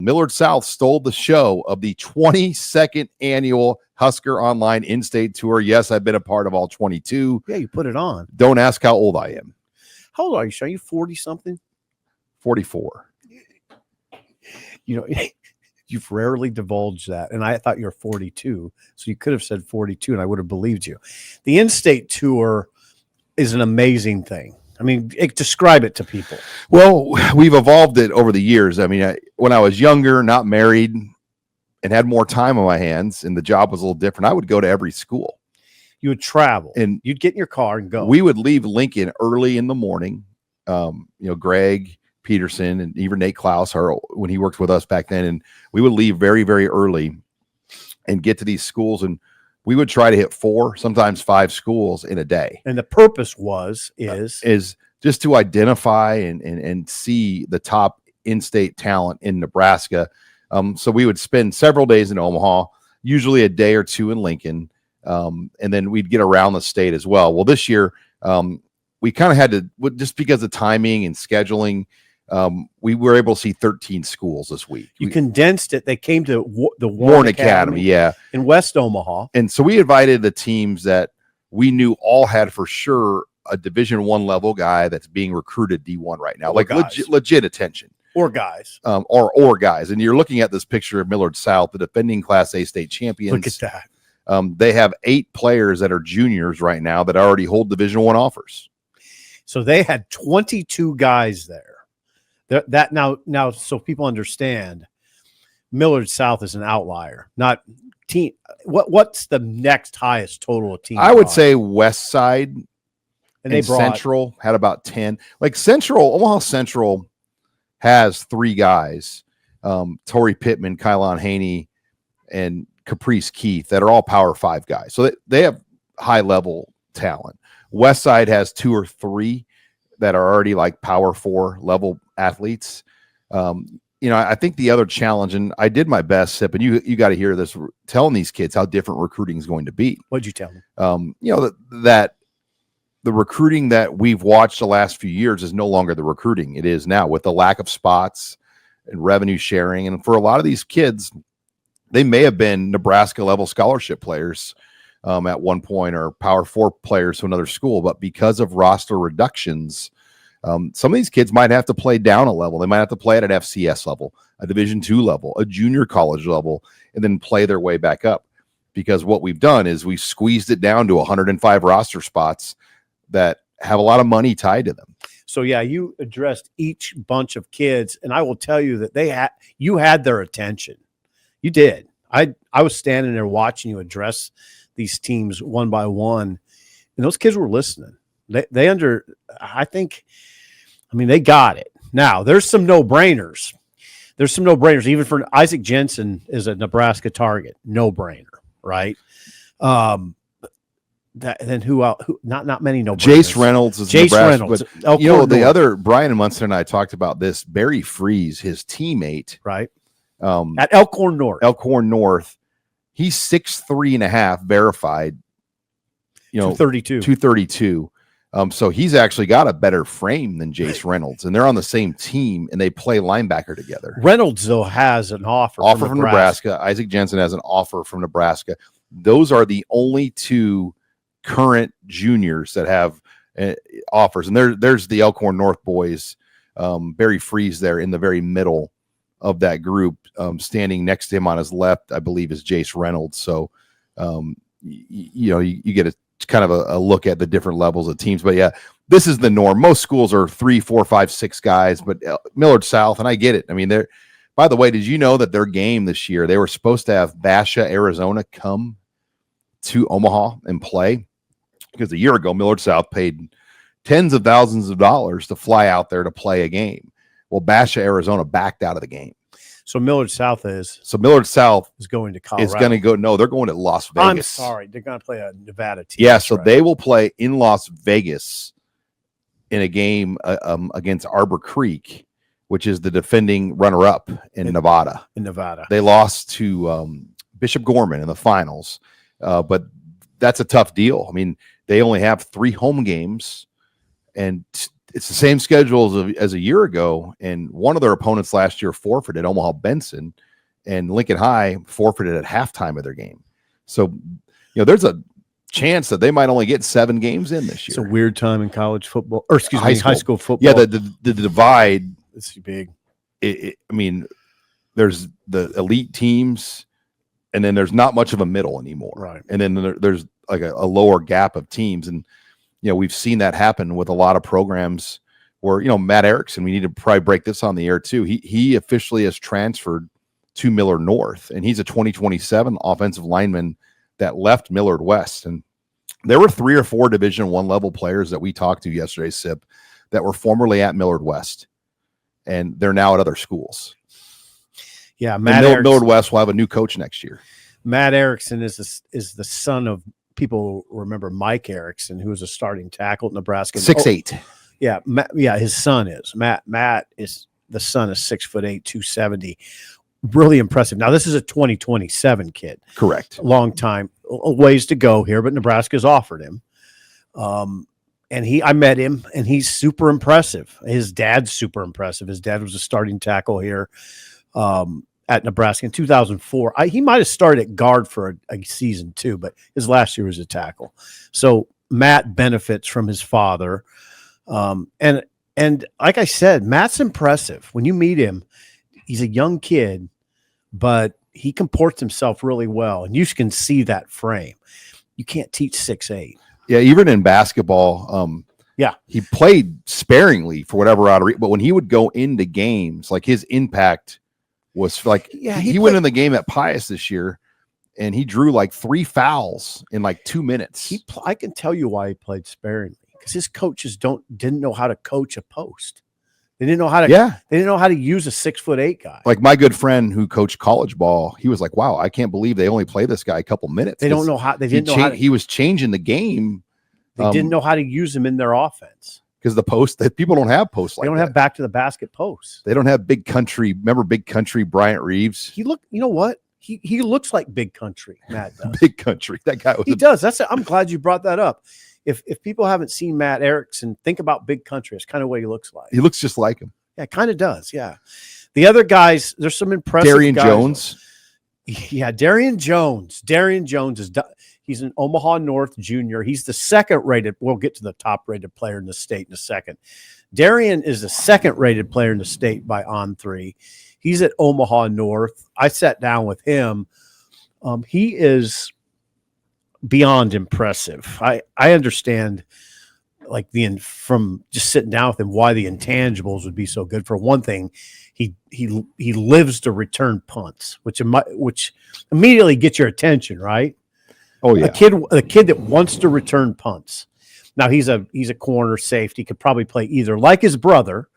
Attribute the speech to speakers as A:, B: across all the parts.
A: Millard South stole the show of the 22nd annual Husker Online In-State Tour. Yes, I've been a part of all 22.
B: Yeah, you put it on.
A: Don't ask how old I am.
B: How old are you, Sean? Are you 40-something?
A: 44.
B: You know, you've rarely divulged that, and I thought you were 42, so you could have said 42, and I would have believed you. The In-State Tour is an amazing thing. I mean, describe it to people.
A: Well, we've evolved it over the years. I mean, when I was younger, not married, and had more time on my hands, and the job was a little different, I would go to every school.
B: You would travel,
A: and
B: you'd get in your car and go.
A: We would leave Lincoln early in the morning. Greg Peterson and even Nate Klaus, when he worked with us back then, and we would leave very, very early and get to these schools, and we would try to hit 4, sometimes 5 schools in a day.
B: And the purpose is
A: just to identify and see the top in-state talent in Nebraska. So we would spend several days in Omaha, usually a day or 2 in Lincoln, and then we'd get around the state as well. Well, this year we kind of had to, just because of timing and scheduling, we were able to see 13 schools this week.
B: You condensed it. They came to the
A: Warren Academy, yeah,
B: in West Omaha.
A: And so we invited the teams that we knew all had for sure a Division I level guy that's being recruited D1 right now, like legit attention.
B: Or guys.
A: Or guys. And you're looking at this picture of Millard South, the defending Class A state champions.
B: Look at that.
A: They have 8 players that are juniors right now that already hold Division I offers.
B: So they had 22 guys there. That now, so people understand, Millard South is an outlier, not team. What's the next highest total of team?
A: I would say West Side
B: and
A: Central had about 10. Like Omaha Central has 3 guys, Torrey Pittman, Kylon Haney, and Caprice Keith, that are all Power 5 guys. So they have high level talent. West Side has 2 or 3 that are already like Power 4 level athletes. I think the other challenge, and I did my best, Sip, and you got to hear this, telling these kids how different recruiting is going to be.
B: What'd you tell them?
A: That the recruiting that we've watched the last few years is no longer the recruiting it is now, with the lack of spots and revenue sharing. And for a lot of these kids, they may have been Nebraska level scholarship players at one point, or Power 4 players to another school, but because of roster reductions, some of these kids might have to play down a level. They might have to play at an FCS level, a Division II level, a junior college level, and then play their way back up. Because what we've done is we squeezed it down to 105 roster spots that have a lot of money tied to them.
B: So yeah, you addressed each bunch of kids, and I will tell you that you had their attention. You did. I was standing there watching you address these teams one by one, and those kids were listening. They got it. Now there's some no-brainers. Even for Isaac Jensen is a Nebraska target. No-brainer, right? Then who else? Not many no-brainers.
A: Jace Reynolds is
B: Jace
A: Nebraska,
B: Reynolds.
A: But the other, Brian Munster and I talked about this. Barry Freeze, his teammate,
B: right? At Elkhorn
A: North. He's 6'3.5" verified. 232. So he's actually got a better frame than Jace Reynolds, and they're on the same team, and they play linebacker together.
B: Reynolds, though, has an offer from
A: Nebraska. Isaac Jensen has an offer from Nebraska. Those are the only 2 current juniors that have offers. And there's the Elkhorn North boys. Barry Freeze there in the very middle of that group. Standing next to him on his left, I believe, is Jace Reynolds. So, you get a kind of a look at the different levels of teams. But yeah, this is the norm. Most schools are 3, 4, 5, 6 guys, but Millard South, and I get it. I mean, by the way, did you know that their game this year, they were supposed to have Basha, Arizona come to Omaha and play? Because a year ago, Millard South paid tens of thousands of dollars to fly out there to play a game. Well, Basha, Arizona backed out of the game.
B: So Millard South is going to Colorado.
A: It's going to go. No, they're going to Las Vegas.
B: I'm sorry, they're going to play a Nevada team.
A: Yeah, so right. They will play in Las Vegas in a game against Arbor Creek, which is the defending runner-up in Nevada. They lost to Bishop Gorman in the finals, but that's a tough deal. I mean, they only have 3 home games, and it's the same schedule as a year ago, and one of their opponents last year forfeited, Omaha Benson, and Lincoln High forfeited at halftime of their game. So, there's a chance that they might only get 7 games in this year.
B: It's a weird time in college football, or high school football.
A: Yeah, the divide
B: is big.
A: I mean, there's the elite teams, and then there's not much of a middle anymore.
B: Right.
A: And then there's like a lower gap of teams. And, we've seen that happen with a lot of programs where, Matt Erickson, we need to probably break this on the air too. He officially has transferred to Millard North, and he's a 2027 offensive lineman that left Millard West. And there were 3 or 4 Division I level players that we talked to yesterday, Sip, that were formerly at Millard West, and they're now at other schools.
B: Yeah,
A: Millard West will have a new coach next year.
B: Matt Erickson is the son of, people remember Mike Erickson, who was a starting tackle at Nebraska.
A: 6'8".
B: Yeah, his son is Matt is the son of 6'8", 270. Really impressive. Now, this is a 2027 kid.
A: Correct.
B: A long time, a ways to go here, but Nebraska's offered him. And I met him, and he's super impressive. His dad's super impressive. His dad was a starting tackle here at Nebraska in 2004. He might have started at guard for a season too, but his last year was a tackle. So Matt benefits from his father. And like I said, Matt's impressive. When you meet him, he's a young kid, but he comports himself really well, and you can see that frame. You can't teach 6'8".
A: Yeah, even in basketball, he played sparingly for whatever odd reason, but when he would go into games, like his impact was like, he went in the game at Pius this year, and he drew like 3 fouls in like 2 minutes.
B: I can tell you why he played sparingly, because his coaches didn't know how to coach a post. They didn't know how to. Yeah. They didn't know how to use a 6'8" guy.
A: Like my good friend who coached college ball, he was like, "Wow, I can't believe they only play this guy a couple minutes."
B: They don't know how. They didn't know how.
A: He was changing the game.
B: They didn't know how to use him in their offense,
A: because the post, that people don't have posts like that.
B: They don't have back to the basket posts.
A: They don't have Big Country. Remember Big Country Bryant Reeves?
B: You know what? He looks like Big Country. Matt does.
A: Big Country. That guy.
B: Does. I'm glad you brought that up. If people haven't seen Matt Erickson, think about Big Country. It's kind of what he looks like.
A: He looks just like him.
B: Yeah, it kind of does. Yeah. The other guys, there's some impressive
A: Darian
B: guys.
A: Jones.
B: Yeah, Darian Jones. Darian Jones he's an Omaha North junior. He's the second rated. We'll get to the top rated player in the state in a second. Darian is the second rated player in the state by On3. He's at Omaha North. I sat down with him. He is beyond impressive. I understand, like, from just sitting down with him, why the intangibles would be so good. For one thing, he lives to return punts, which immediately gets your attention, right?
A: Oh yeah,
B: a kid that wants to return punts. Now he's a corner safety, could probably play either, like his brother.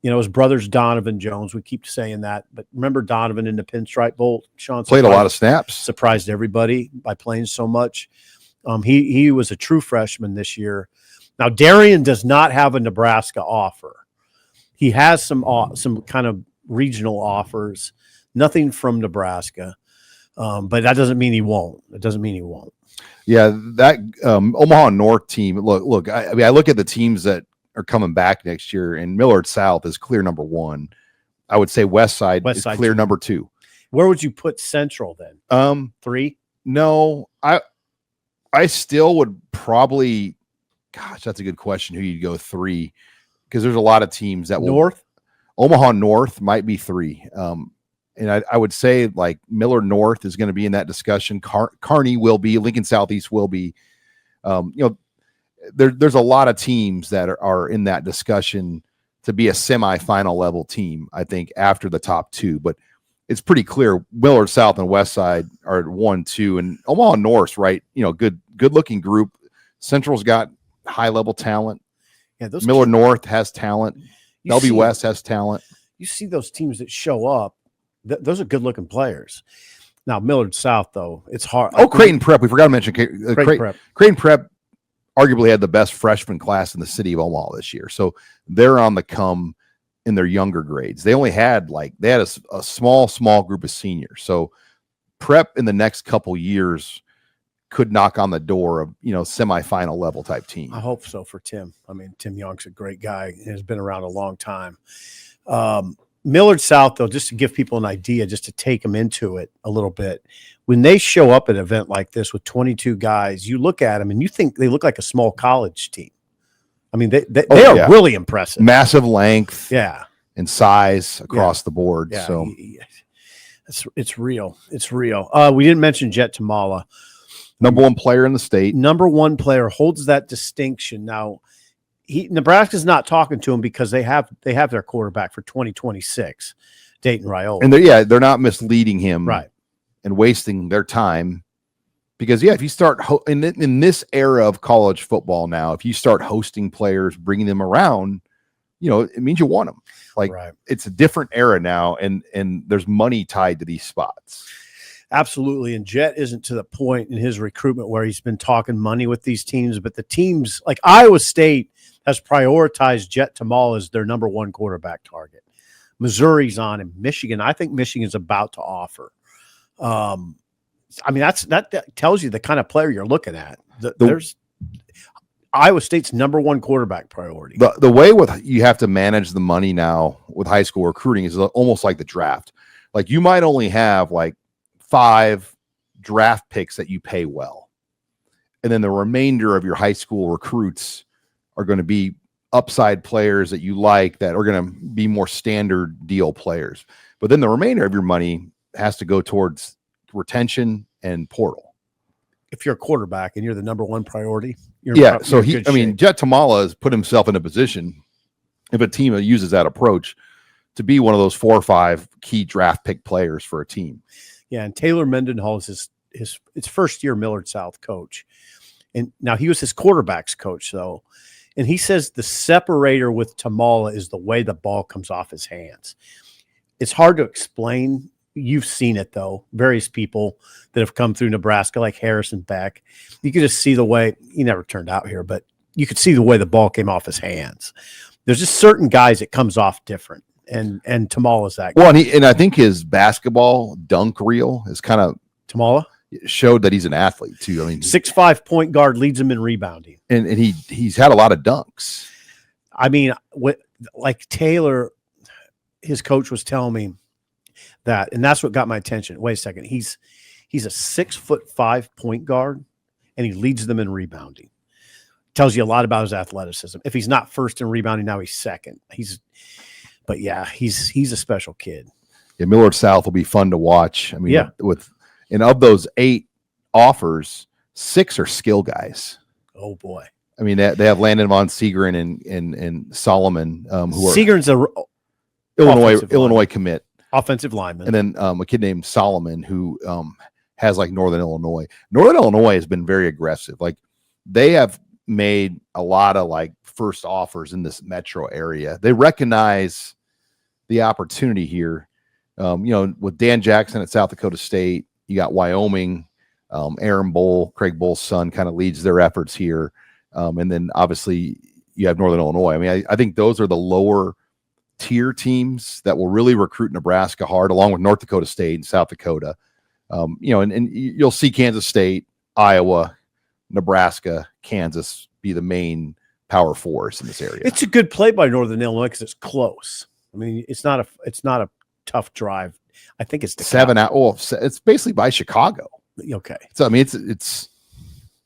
B: His brother's Donovan Jones. We keep saying that, but remember Donovan in the Pinstripe Bowl? Sean
A: played a lot of snaps,
B: surprised everybody by playing so much. He was a true freshman this year. Now Darian does not have a Nebraska offer. He has some kind of regional offers, nothing from Nebraska, but that doesn't mean he won't. It doesn't mean he won't.
A: Yeah, that Omaha North team. Look. I mean, I look at the teams that are coming back next year, and Millard South is clear number 1. I would say West Side is clear number 2.
B: Where would you put Central then? 3?
A: No, I still would probably. Gosh, that's a good question. Who you'd go 3? Because there's a lot of teams that will.
B: North.
A: Omaha North might be 3. And I would say like Millard North is going to be in that discussion. Kearney will be. Lincoln Southeast will be. There's a lot of teams that are in that discussion to be a semifinal level team, I think, after the top 2. But it's pretty clear Millard South and West Side are at 1, 2, and Omaha North's right. Good looking group. Central's got high level talent. Yeah, Millard North has talent. LB West has talent.
B: You see those teams that show up. Those are good looking players. Now Millard South, though, it's hard.
A: Oh, Creighton Prep. We forgot to mention Creighton Prep. Arguably had the best freshman class in the city of Omaha this year. So they're on the come in their younger grades. They only had a small group of seniors. So Prep in the next couple years could knock on the door of, semifinal level type team.
B: I hope so for Tim. I mean, Tim Young's a great guy and has been around a long time. Millard South, though, just to give people an idea, just to take them into it a little bit, when they show up at an event like this with 22 guys, you look at them and you think they look like a small college team. I mean, they are really impressive.
A: Massive length,
B: yeah,
A: and size across the board.
B: Yeah,
A: so
B: it's real. It's real. We didn't mention Jet Tamala.
A: Number one player in the state.
B: Number one player, holds that distinction. Now, Nebraska's not talking to him because they have their quarterback for 2026, Dayton Raiola.
A: And they're not misleading him,
B: right,
A: and wasting their time. Because if you start in this era of college football now, if you start hosting players, bringing them around, it means you want them. Like, It's a different era now, and there's money tied to these spots.
B: Absolutely. And Jet isn't to the point in his recruitment where he's been talking money with these teams, but the teams like Iowa State has prioritized Jet Tamala as their number one quarterback target. Missouri's on him. Michigan, I think Michigan's about to offer. I mean, that tells you the kind of player you're looking at. There's Iowa State's number one quarterback priority.
A: The way you have to manage the money now with high school recruiting is almost like the draft. Like, you might only have like 5 draft picks that you pay well, and then the remainder of your high school recruits are going to be upside players that you like, that are going to be more standard deal players. But then the remainder of your money has to go towards retention and portal.
B: If you're a quarterback and you're the number one priority,
A: Jet Tamala has put himself in a position, if a team uses that approach, to be one of those 4 or 5 key draft pick players for a team.
B: Yeah, and Taylor Mendenhall is his first year Millard South coach, and now he was his quarterback's coach though, and he says the separator with Tamala is the way the ball comes off his hands. It's hard to explain. You've seen it though. Various people that have come through Nebraska, like Harrison Beck, you could just see the way he never turned out here, but you could see the way the ball came off his hands. There's just certain guys it comes off different. And Tamala's that guy.
A: Well, and I think his basketball dunk reel is kind of
B: Tamala
A: showed that he's an athlete too. I mean,
B: 6'5" point guard, leads him in rebounding,
A: and he's had a lot of dunks.
B: I mean, like Taylor, his coach was telling me that, and that's what got my attention. Wait a second, he's a 6'5" point guard, and he leads them in rebounding. Tells you a lot about his athleticism. If he's not first in rebounding, now he's second. But yeah, he's a special kid.
A: Yeah, Millard South will be fun to watch. I mean, of those 8 offers, 6 are skill guys.
B: Oh boy!
A: I mean, they have Landon Von Segren and Solomon, who are
B: Segren's a
A: Illinois commit,
B: offensive lineman,
A: and then a kid named Solomon who has like Northern Illinois. Northern Illinois has been very aggressive. Like, they have made a lot of like first offers in this metro area. They recognize the opportunity here. With Dan Jackson at South Dakota State, you got Wyoming, Aaron Bull, Craig Bull's son, kind of leads their efforts here. And then obviously you have Northern Illinois. I mean, I think those are the lower tier teams that will really recruit Nebraska hard, along with North Dakota State and South Dakota. And you'll see Kansas State, Iowa, Nebraska, Kansas be the main power force in this area.
B: It's a good play by Northern Illinois because it's close. I mean, it's not a tough drive. I think it's
A: 7 hours. Well, it's basically by Chicago.
B: Okay.
A: So I mean, it's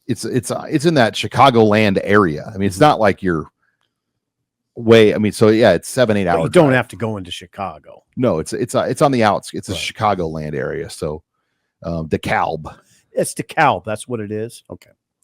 A: in that Chicagoland area. I mean, it's not like you're way. I mean, so yeah, it's 7-8 hours.
B: You don't have to go into Chicago.
A: No, it's on the outskirts. It's a Chicagoland area. So DeKalb.
B: It's DeKalb. That's what it is. Okay.